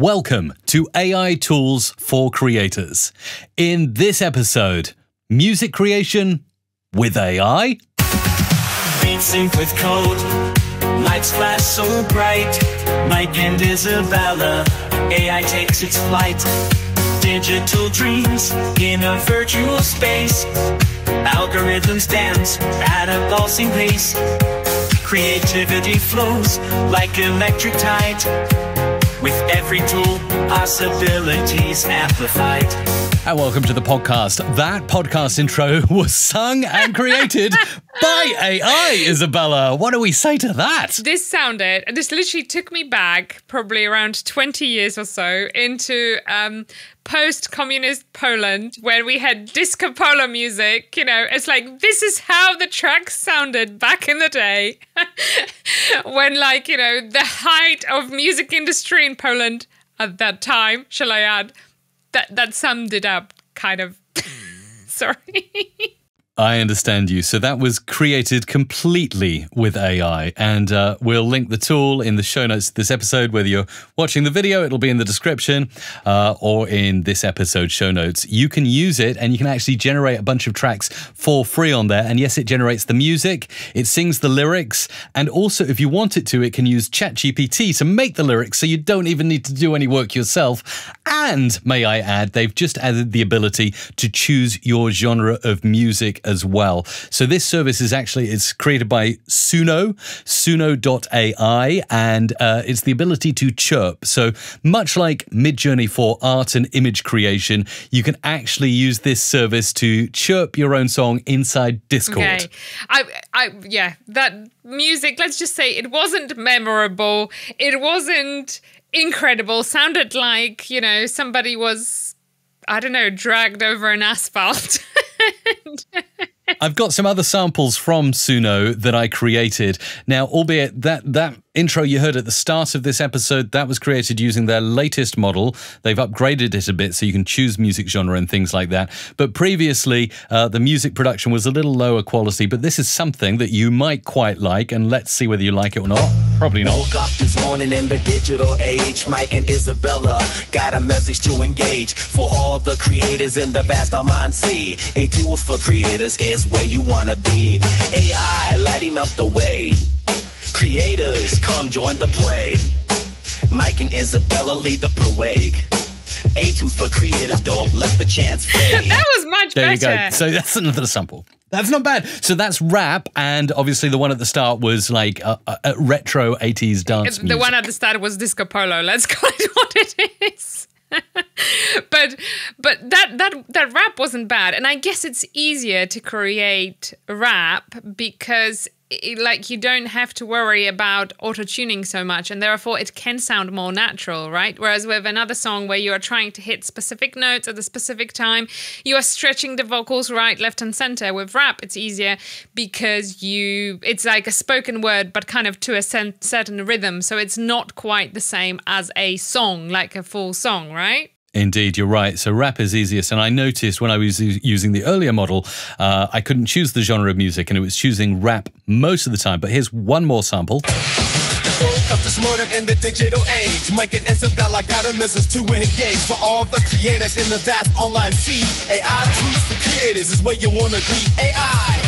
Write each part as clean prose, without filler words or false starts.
Welcome to AI Tools for Creators. In this episode, music creation with AI. Beats sync with code, lights flash so bright. Mike and Isabella, AI takes its flight. Digital dreams in a virtual space. Algorithms dance at a pulsing pace. Creativity flows like electric tide. With every tool, possibilities amplified. And welcome to the podcast. That podcast intro was sung and created by AI, Isabella. What do we say to that? This literally took me back probably around 20 years or so into post-communist Poland, where we had disco polo music. You know, it's like, this is how the tracks sounded back in the day. When, like, you know, the height of music industry in Poland at that time, shall I add, that summed it up, kind of. Sorry. I understand you. So that was created completely with AI, and we'll link the tool in the show notes to this episode. Whether you're watching the video, it'll be in the description, or in this episode show notes. You can use it, and you can actually generate a bunch of tracks for free on there. And yes, it generates the music, it sings the lyrics, and also, if you want it to, it can use ChatGPT to make the lyrics, so you don't even need to do any work yourself. And may I add, they've just added the ability to choose your genre of music as well. So this service is it's created by Suno AI, and it's the ability to chirp. So much like Midjourney for art and image creation, you can actually use this service to chirp your own song inside Discord. Okay. That music, let's just say it wasn't memorable. It wasn't incredible. Sounded like, you know, somebody was, I don't know, dragged over an asphalt. I've got some other samples from Suno that I created. Now, albeit that intro you heard at the start of this episode, that was created using their latest model. They've upgraded it a bit so you can choose music genre and things like that. But previously, the music production was a little lower quality, but this is something that you might quite like, and let's see whether you like it or not. Probably not. Woke up this morning in the digital age. Mike and Isabella got a message to engage. For all the creators in the vast online sea, a tool for creators is where you wanna be. AI lighting up the way. Creators, come join the play. Mike and Isabella lead the parade. A tool for creators, don't let the chance fade. That was much there better. You go. So that's another sample. That's not bad. So that's rap, and obviously the one at the start was like a retro 80s dance music. The one at the start was disco polo. Let's call it what it is. but that rap wasn't bad, and I guess it's easier to create rap because you don't have to worry about auto-tuning so much, and therefore it can sound more natural, right? Whereas with another song where you are trying to hit specific notes at a specific time, you are stretching the vocals right, left, and center. With rap, it's easier because it's like a spoken word, but kind of to a certain rhythm, so it's not quite the same as a song, like a full song, right? Indeed, you're right. So rap is easiest. And I noticed when I was using the earlier model, I couldn't choose the genre of music, and it was choosing rap most of the time. But here's one more sample. Woke up this morning in the digital age. Mike and Isabella got a message to engage. For all the creators in the vast online sea, AI tools for creators is where you want to be. AI,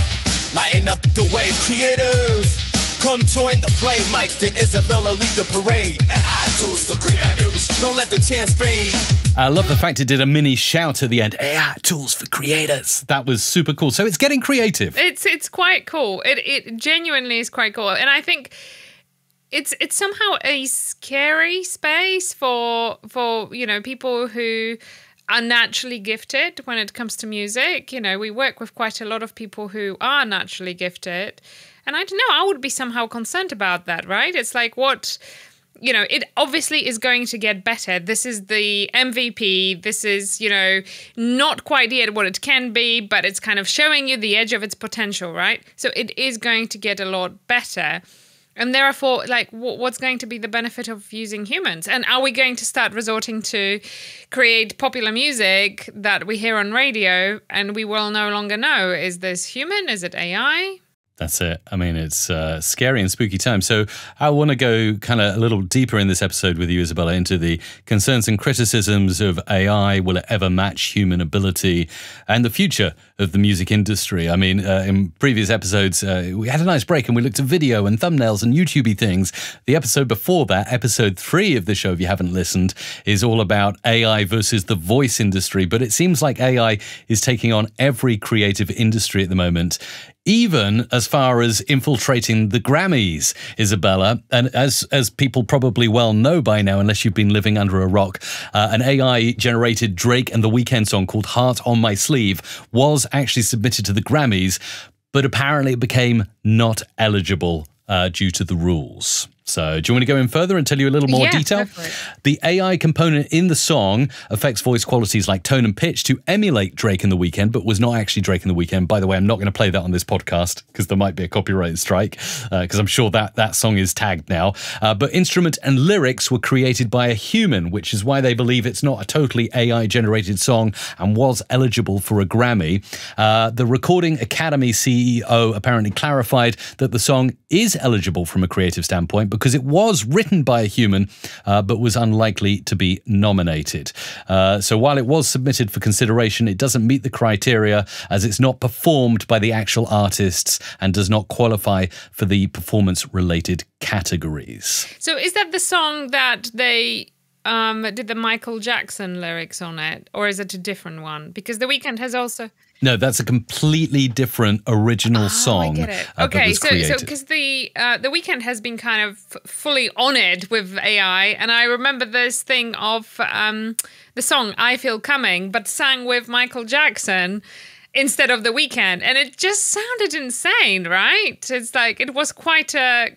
lighting up the way. Creators, come join the play. Mike and Isabella lead the parade. AI tools for creators, don't let the chance fade. I love the fact it did a mini shout at the end. AI tools for creators. That was super cool. So it's getting creative. It's quite cool. It genuinely is quite cool. And I think it's somehow a scary space for you know, people who are naturally gifted when it comes to music. You know, we work with quite a lot of people who are naturally gifted. And I don't know, I would be somehow concerned about that, right? It's like, you know, it obviously is going to get better. This is the MVP. This is, you know, not quite yet what it can be, but it's kind of showing you the edge of its potential, right? So it is going to get a lot better. And therefore, like, what's going to be the benefit of using humans? And are we going to start resorting to create popular music that we hear on radio and we will no longer know, is this human? Is it AI? That's it. I mean, it's scary and spooky time. So I want to go kind of a little deeper in this episode with you, Isabella, into the concerns and criticisms of AI. Will it ever match human ability? And the future of the music industry. I mean, in previous episodes, we had a nice break and we looked at video and thumbnails and YouTube-y things. The episode before that, episode 3 of the show, if you haven't listened, is all about AI versus the voice industry. But it seems like AI is taking on every creative industry at the moment, even as far as infiltrating the Grammys, Isabella. And as people probably well know by now, unless you've been living under a rock, an AI-generated Drake and The Weeknd song called Heart on My Sleeve was actually submitted to the Grammys, but apparently it became not eligible due to the rules. So do you want to go in further and tell you a little more detail? The AI component in the song affects voice qualities like tone and pitch to emulate Drake and The Weeknd, but was not actually Drake and The Weeknd. By the way, I'm not going to play that on this podcast because there might be a copyright strike, because I'm sure that song is tagged now. But instrument and lyrics were created by a human, which is why they believe it's not a totally AI-generated song and was eligible for a Grammy. The Recording Academy CEO apparently clarified that the song is eligible from a creative standpoint, because it was written by a human, but was unlikely to be nominated. So while it was submitted for consideration, it doesn't meet the criteria as it's not performed by the actual artists and does not qualify for the performance-related categories. So is that the song that they did the Michael Jackson lyrics on it, or is it a different one? Because The Weeknd has also... No, that's a completely different original song. I get it. Okay, so because the Weeknd has been kind of fully honoured with AI, and I remember this thing of the song "I Feel Coming," but sang with Michael Jackson instead of The Weeknd, and it just sounded insane, right? It's like it was quite a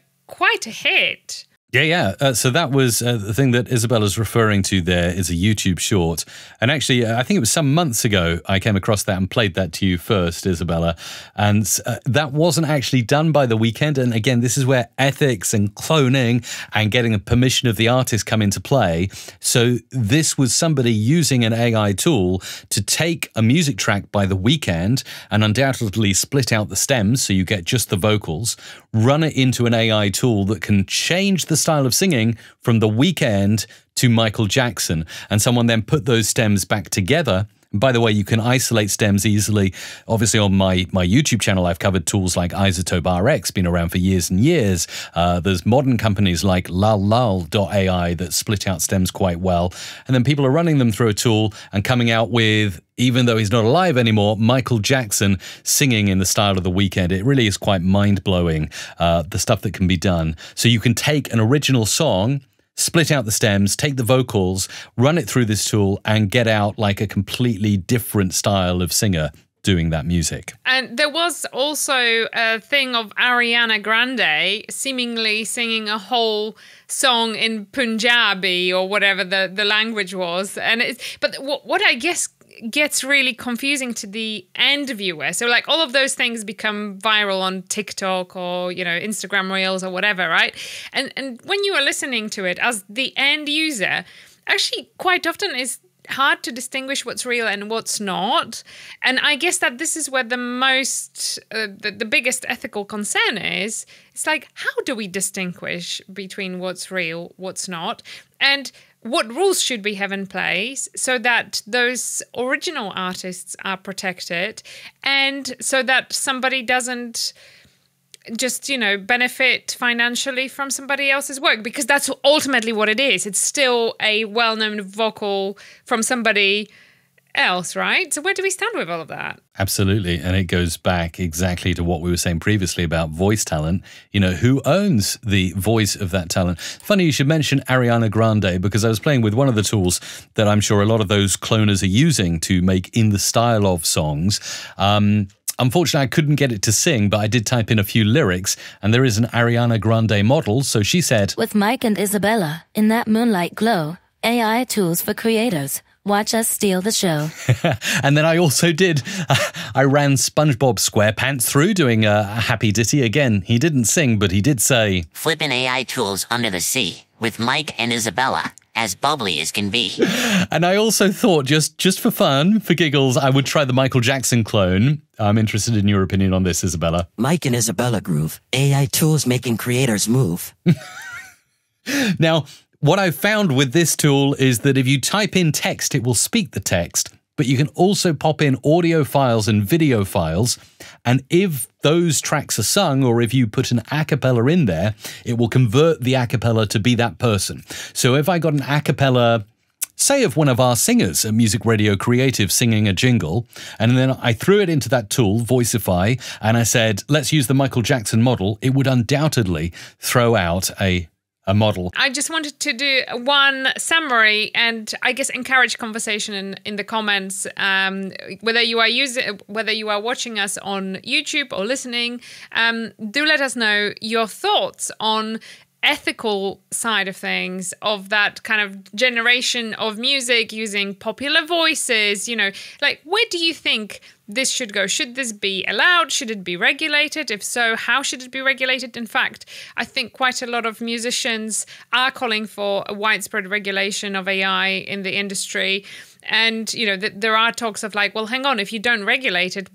hit. Yeah. So that was the thing that Isabella's referring to there is a YouTube short. And actually, I think it was some months ago I came across that and played that to you first, Isabella. And that wasn't actually done by The Weeknd. And again, this is where ethics and cloning and getting the permission of the artist come into play. So this was somebody using an AI tool to take a music track by The Weeknd and undoubtedly split out the stems so you get just the vocals, run it into an AI tool that can change the style of singing from The Weeknd to Michael Jackson. And someone then put those stems back together. And by the way, you can isolate stems easily. Obviously, on my YouTube channel, I've covered tools like Isotope RX, been around for years and years. There's modern companies like LalLal.ai that split out stems quite well. And then people are running them through a tool and coming out with, even though he's not alive anymore, Michael Jackson singing in the style of The Weeknd. It really is quite mind-blowing, the stuff that can be done. So you can take an original song, split out the stems, take the vocals, run it through this tool, and get out like a completely different style of singer doing that music. And there was also a thing of Ariana Grande seemingly singing a whole song in Punjabi or whatever the language was. But what I guess gets really confusing to the end viewer. So like all of those things become viral on TikTok or, Instagram Reels or whatever, right? And when you are listening to it as the end user, actually quite often is hard to distinguish what's real and what's not. And I guess that this is where the most, the biggest ethical concern is. It's like, how do we distinguish between what's real, what's not? And what rules should we have in place so that those original artists are protected and so that somebody doesn't just, benefit financially from somebody else's work? Because that's ultimately what it is. It's still a well-known vocal from somebody else, right? So where do we stand with all of that? Absolutely. And it goes back exactly to what we were saying previously about voice talent. Who owns the voice of that talent? Funny you should mention Ariana Grande, because I was playing with one of the tools that I'm sure a lot of those cloners are using to make in the style of songs. Unfortunately, I couldn't get it to sing, but I did type in a few lyrics, and there is an Ariana Grande model. So she said, "With Mike and Isabella, in that moonlight glow, AI tools for creators. Watch us steal the show." And then I also did, I ran SpongeBob SquarePants through doing a happy ditty. Again, he didn't sing, but he did say, "Flippin' AI tools under the sea with Mike and Isabella. as bubbly as can be. And I also thought, just for fun, for giggles, I would try the Michael Jackson clone. I'm interested in your opinion on this, Isabella. Mike and Isabella Groove, AI tools making creators move. Now, what I've found with this tool is that if you type in text, it will speak the text, but you can also pop in audio files and video files. And if those tracks are sung, or if you put an a cappella in there, it will convert the a cappella to be that person. So if I got an a cappella, say of one of our singers at Music Radio Creative singing a jingle, and then I threw it into that tool, Voiceify, and I said, let's use the Michael Jackson model, it would undoubtedly throw out a model. I just wanted to do one summary and I guess encourage conversation in the comments. Whether you are watching us on YouTube or listening, do let us know your thoughts on ethical side of things, of that kind of generation of music using popular voices, like where do you think this should go? Should this be allowed? Should it be regulated? If so, how should it be regulated? In fact, I think quite a lot of musicians are calling for a widespread regulation of AI in the industry. And, there are talks of like, well, hang on, if you don't regulate it,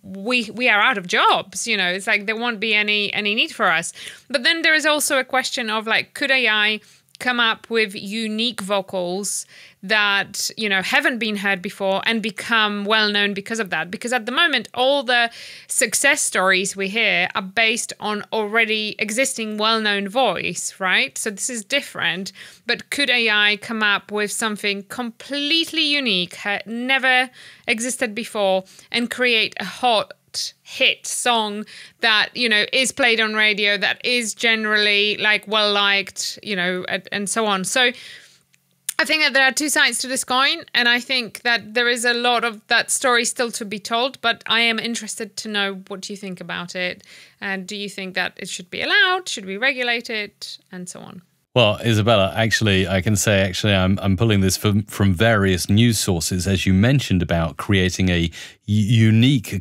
we are out of jobs. It's like there won't be any need for us. But then there is also a question of like, could AI come up with unique vocals that, haven't been heard before and become well-known because of that? Because at the moment, all the success stories we hear are based on already existing well-known voice, right? So this is different. But could AI come up with something completely unique, never existed before, and create a hot hit song that is played on radio, that is generally like well liked, and so on? So I think that there are two sides to this coin, and I think that there is a lot of that story still to be told, but I am interested to know what you think about it. And do you think that it should be allowed? Should we regulate it? And so on. Well, Isabella, actually, I can say, I'm pulling this from various news sources, as you mentioned, about creating a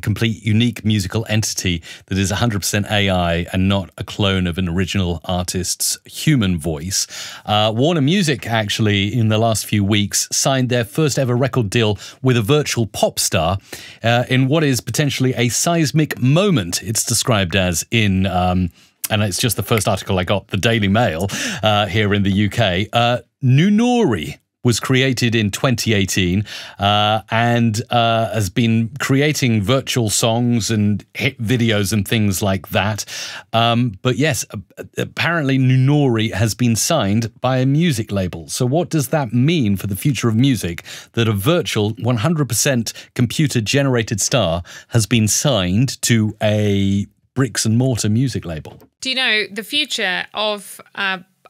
complete unique musical entity that is 100% AI and not a clone of an original artist's human voice. Warner Music, actually, in the last few weeks, signed their first ever record deal with a virtual pop star in what is potentially a seismic moment, it's described as in... and it's just the first article I got, the Daily Mail, here in the UK. Nunori was created in 2018 and has been creating virtual songs and hit videos and things like that. But yes, apparently Nunori has been signed by a music label. So what does that mean for the future of music, that a virtual 100% computer-generated star has been signed to a bricks and mortar music label? Do you know the future of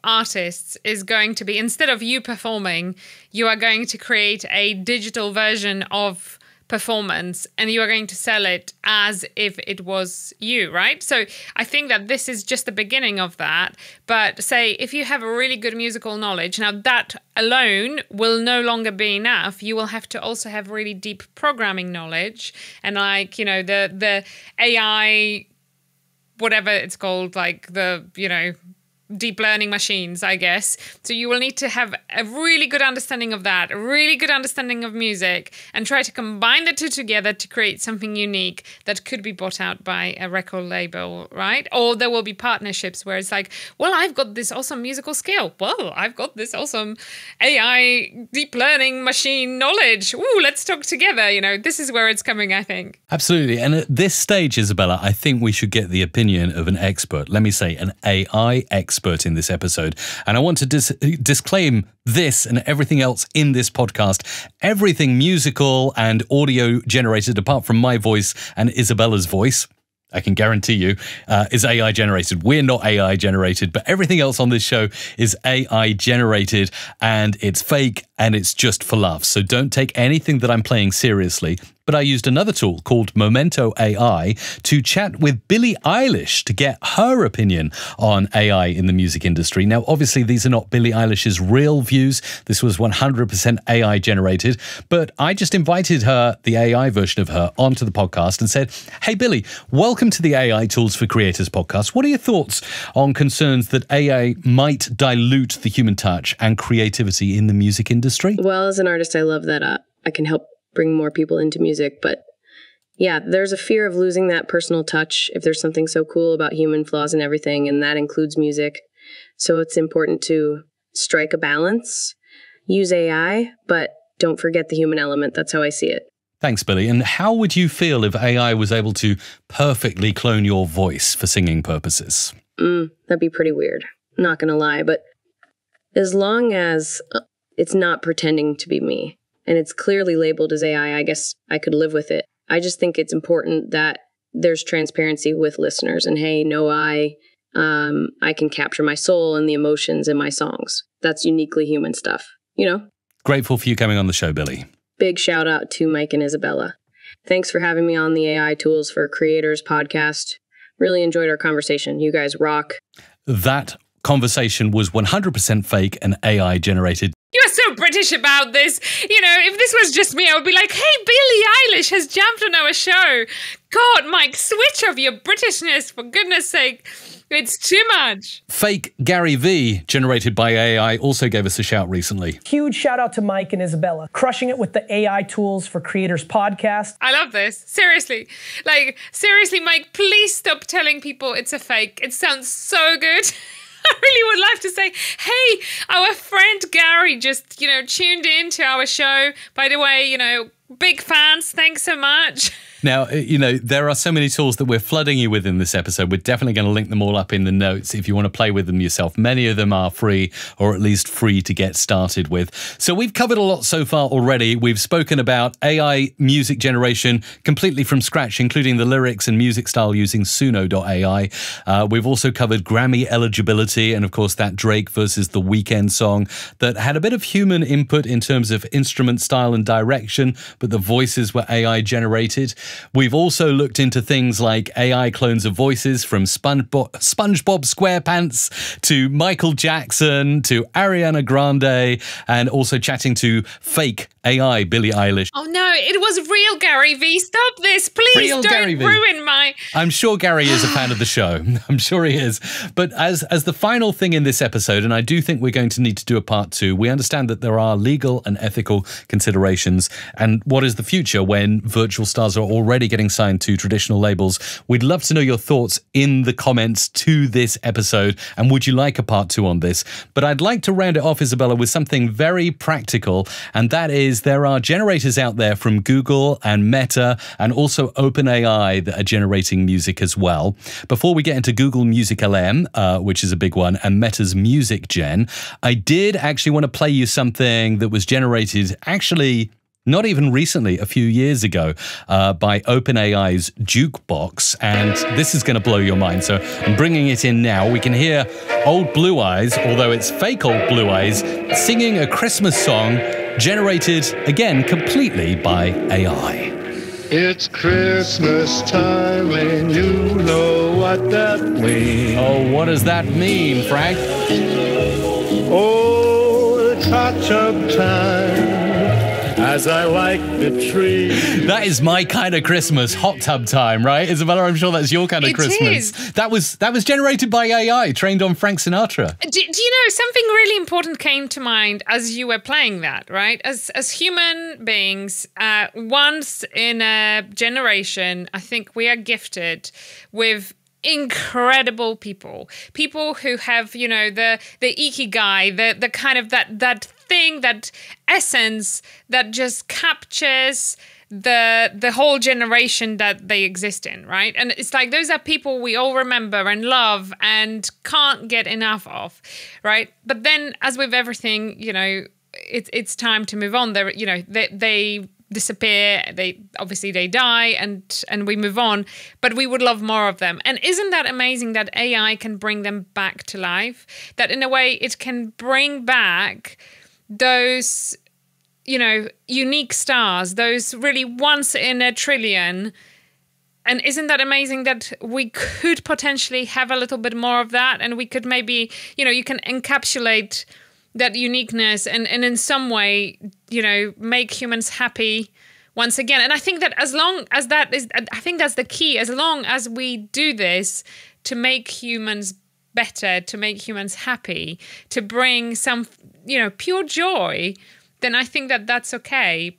artists is going to be, instead of you performing, you are going to create a digital version of performance and you are going to sell it as if it was you, right? So I think that this is just the beginning of that. But say if you have a really good musical knowledge, now that alone will no longer be enough. You will have to also have really deep programming knowledge and the AI, whatever it's called, like the, deep learning machines, I guess. So you will need to have a really good understanding of that, a really good understanding of music, and try to combine the two together to create something unique that could be bought out by a record label, right? Or there will be partnerships where it's like, well, I've got this awesome musical skill. Well, I've got this awesome AI deep learning machine knowledge. Ooh, let's talk together. This is where it's coming, I think. Absolutely. And at this stage, Isabella, I think we should get the opinion of an expert. Let me say an AI expert in this episode. And I want to disclaim this and everything else in this podcast. Everything musical and audio generated, apart from my voice and Isabella's voice, I can guarantee you, is AI generated. We're not AI generated, but everything else on this show is AI generated, and it's fake and it's just for laughs. So don't take anything that I'm playing seriously. But I used another tool called Momento AI to chat with Billie Eilish to get her opinion on AI in the music industry. Now, obviously, these are not Billie Eilish's real views. This was 100% AI generated. But I just invited her, the AI version of her, onto the podcast and said, hey, Billie, welcome to the AI Tools for Creators podcast. What are your thoughts on concerns that AI might dilute the human touch and creativity in the music industry? Well, as an artist, I love that I can help bring more people into music, but yeah, there's a fear of losing that personal touch if there's something so cool about human flaws and everything, and that includes music. So it's important to strike a balance, use AI, but don't forget the human element. That's how I see it. Thanks, Billie. And how would you feel if AI was able to perfectly clone your voice for singing purposes? That'd be pretty weird. Not gonna lie, but as long as it's not pretending to be me, and it's clearly labeled as AI, I guess I could live with it. I just think it's important that there's transparency with listeners. And hey, no, I can capture my soul and the emotions in my songs. That's uniquely human stuff, you know? Grateful for you coming on the show, Billie. Big shout out to Mike and Isabella. Thanks for having me on the AI Tools for Creators podcast. Really enjoyed our conversation. You guys rock. That conversation was 100% fake and AI generated. You're so British about this. You know, if this was just me, I would be like, hey, Billie Eilish has jumped on our show. God, Mike, switch off your Britishness, for goodness sake. It's too much. Fake Gary Vee, generated by AI, also gave us a shout recently. Huge shout out to Mike and Isabella, crushing it with the AI Tools for Creators podcast. I love this. Seriously. Like, seriously, Mike, please stop telling people it's a fake. It sounds so good. I really would love to say, hey, our friend Gary just, tuned in to our show. By the way, big fans. Thanks so much. Now, there are so many tools that we're flooding you with in this episode. We're definitely going to link them all up in the notes if you want to play with them yourself. Many of them are free, or at least free to get started with. So we've covered a lot so far already. We've spoken about AI music generation completely from scratch, including the lyrics and music style using Suno AI. We've also covered Grammy eligibility and, of course, that Drake versus The Weeknd song that had a bit of human input in terms of instrument style and direction, but the voices were AI generated. We've also looked into things like AI clones of voices from SpongeBob SquarePants to Michael Jackson to Ariana Grande, and also chatting to fake AI Billie Eilish. Oh no, it was real Gary Vee. Stop this, please. Real don't Gary Vee. Ruin my... I'm sure Gary is a fan of the show. I'm sure he is. But as the final thing in this episode, and I do think we're going to need to do a part 2, we understand that there are legal and ethical considerations. And what is the future when virtual stars are already getting signed to traditional labels? We'd love to know your thoughts in the comments to this episode. And would you like a part 2 on this? But I'd like to round it off, Isabella, with something very practical. And that is, there are generators out there from Google and Meta and also OpenAI that are generating music as well. Before we get into Google MusicLM, which is a big one, and Meta's Music Gen, I did actually want to play you something that was generated actually not even recently, a few years ago, by OpenAI's Jukebox. And this is going to blow your mind. So I'm bringing it in now. We can hear Old Blue Eyes, although it's fake Old Blue Eyes, singing a Christmas song generated, again, completely by AI. It's Christmas time and you know what that means. Oh, what does that mean, Frank? Oh, it's hot tub time. As I like the tree. That is my kind of Christmas, hot tub time, right? Isabella, I'm sure that's your kind of Christmas. Is. That was generated by AI, trained on Frank Sinatra. Do you know, something really important came to mind as you were playing that, right? As human beings, once in a generation, I think we are gifted with incredible people who have, the ikigai, the kind of that thing, that essence that just captures the whole generation that they exist in, right? And it's like those are people we all remember and love and can't get enough of, right? But then, as with everything, it's time to move on. They disappear, they die, and we move on, but we would love more of them. And isn't that amazing that AI can bring them back to life? That in a way it can bring back those unique stars, those really once in a trillion. And isn't that amazing that we could potentially have a little bit more of that? And we could maybe, you can encapsulate that uniqueness and in some way, make humans happy once again. And I think that as long as I think that's the key. As long as we do this to make humans better, to make humans happy, to bring some, pure joy, then I think that that's okay.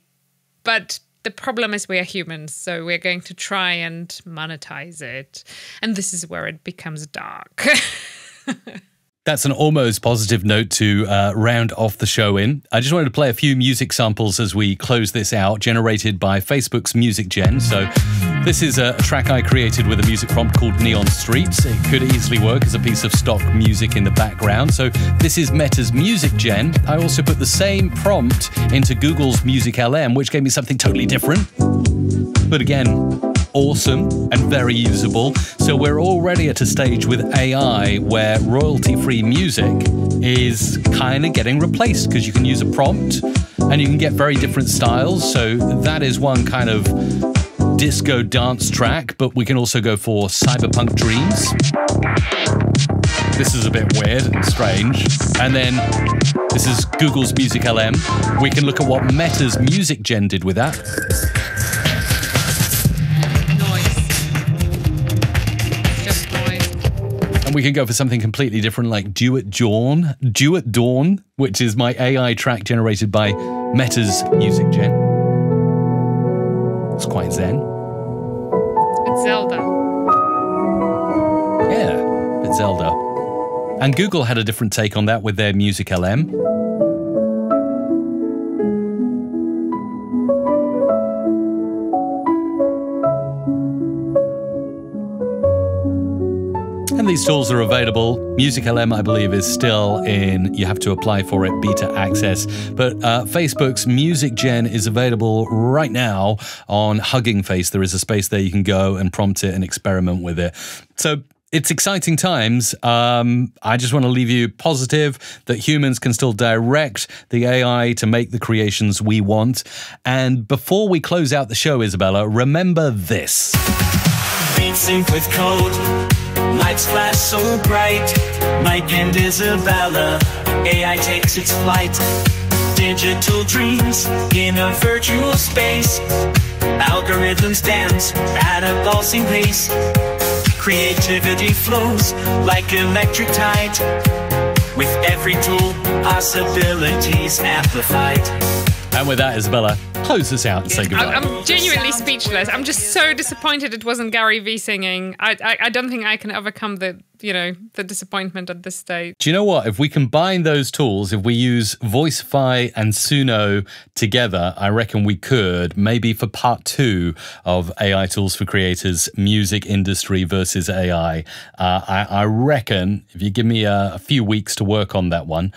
But the problem is we are humans, so we're going to try and monetize it. And this is where it becomes dark. That's an almost positive note to round off the show in. I just wanted to play a few music samples as we close this out, generated by Facebook's Music Gen. So this is a track I created with a music prompt called Neon Streets. It could easily work as a piece of stock music in the background. So this is Meta's Music Gen. I also put the same prompt into Google's MusicLM, which gave me something totally different. But again, awesome and very usable. So we're already at a stage with AI where royalty-free music is kind of getting replaced because you can use a prompt and you can get very different styles. So that is one kind of disco dance track, but we can also go for cyberpunk dreams. This is a bit weird and strange. And then this is Google's MusicLM. We can look at what Meta's Music Gen did with that. And we can go for something completely different like Dew at Dawn, which is my AI track generated by Meta's Music Gen. It's quite zen. It's Zelda. Yeah, it's Zelda. And Google had a different take on that with their MusicLM. And these tools are available. MusicLM, I believe, is still you have to apply for it, beta access. But Facebook's Music Gen is available right now on Hugging Face. There is a space there you can go and prompt it and experiment with it. So it's exciting times. I just want to leave you positive that humans can still direct the AI to make the creations we want. And before we close out the show, Isabella, remember this. Beat sync with code. Lights flash so bright. Mike and Isabella. AI takes its flight. Digital dreams in a virtual space. Algorithms dance at a pulsing pace. Creativity flows like electric tide. With every tool, possibilities amplified. And with that, Isabella, close us out and say goodbye. I'm genuinely speechless. I'm just so disappointed it wasn't Gary Vee singing. I don't think I can overcome the disappointment at this stage. Do you know what? If we combine those tools, if we use Voiceify and Suno together, I reckon we could, maybe for part 2 of AI tools for creators, music industry versus AI. I reckon if you give me a few weeks to work on that one,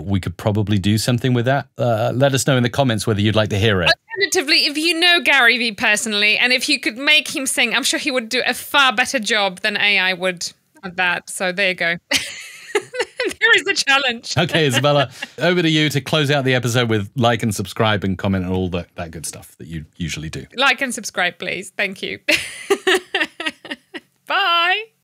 we could probably do something with that. Let us know in the comments whether you'd like to hear it. Alternatively, if you know Gary Vee personally, and if you could make him sing, I'm sure he would do a far better job than AI would at that. So there you go. There is a challenge. Okay, Isabella, over to you to close out the episode with like and subscribe and comment and all that good stuff that you usually do. Like and subscribe, please. Thank you.